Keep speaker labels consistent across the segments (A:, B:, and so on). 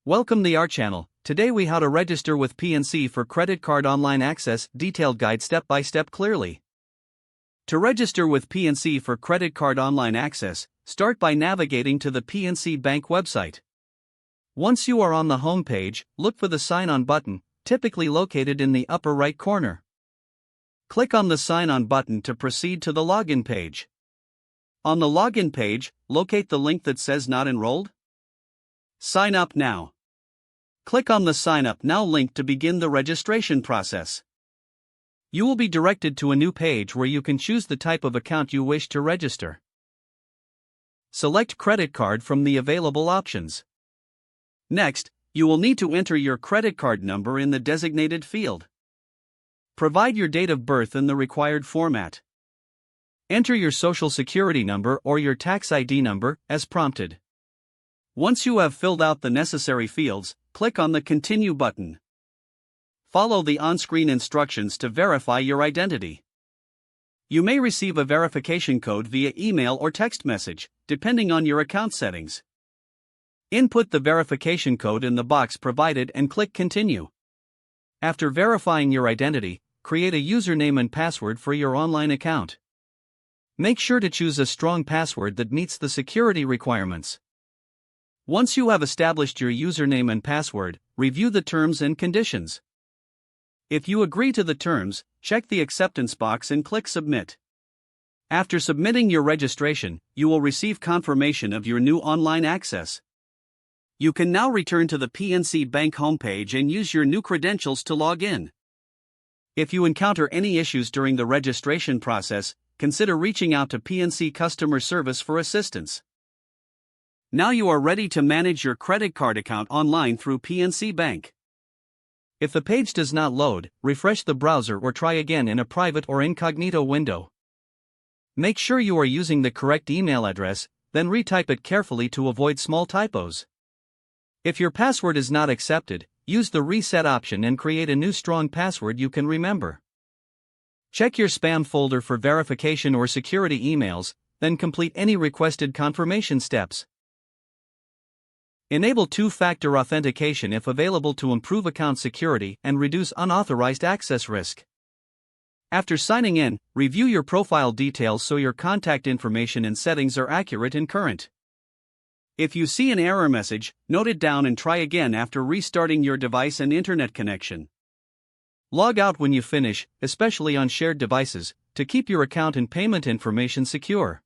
A: Welcome to our channel. Today we how to register with PNC for credit card online access, detailed guide step by step clearly. To register with PNC for credit card online access, start by navigating to the PNC Bank website. Once you are on the home page, look for the Sign On button, typically located in the upper right corner. Click on the Sign On button to proceed to the login page. On the login page, locate the link that says Not Enrolled. Sign up now. Click on the Sign Up Now link to begin the registration process. You will be directed to a new page where you can choose the type of account you wish to register. Select credit card from the available options. Next, you will need to enter your credit card number in the designated field. Provide your date of birth in the required format. Enter your social security number or your tax ID number, as prompted. Once you have filled out the necessary fields, click on the Continue button. Follow the on-screen instructions to verify your identity. You may receive a verification code via email or text message, depending on your account settings. Input the verification code in the box provided and click Continue. After verifying your identity, create a username and password for your online account. Make sure to choose a strong password that meets the security requirements. Once you have established your username and password, review the terms and conditions. If you agree to the terms, check the acceptance box and click Submit. After submitting your registration, you will receive confirmation of your new online access. You can now return to the PNC Bank homepage and use your new credentials to log in. If you encounter any issues during the registration process, consider reaching out to PNC customer service for assistance. Now you are ready to manage your credit card account online through PNC Bank. If the page does not load, refresh the browser or try again in a private or incognito window. Make sure you are using the correct email address, then retype it carefully to avoid small typos. If your password is not accepted, use the Reset option and create a new strong password you can remember. Check your spam folder for verification or security emails, then complete any requested confirmation steps. Enable two-factor authentication if available to improve account security and reduce unauthorized access risk. After signing in, review your profile details so your contact information and settings are accurate and current. If you see an error message, note it down and try again after restarting your device and internet connection. Log out when you finish, especially on shared devices, to keep your account and payment information secure.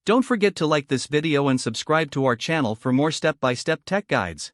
A: Don't forget to like this video and subscribe to our channel for more step-by-step tech guides.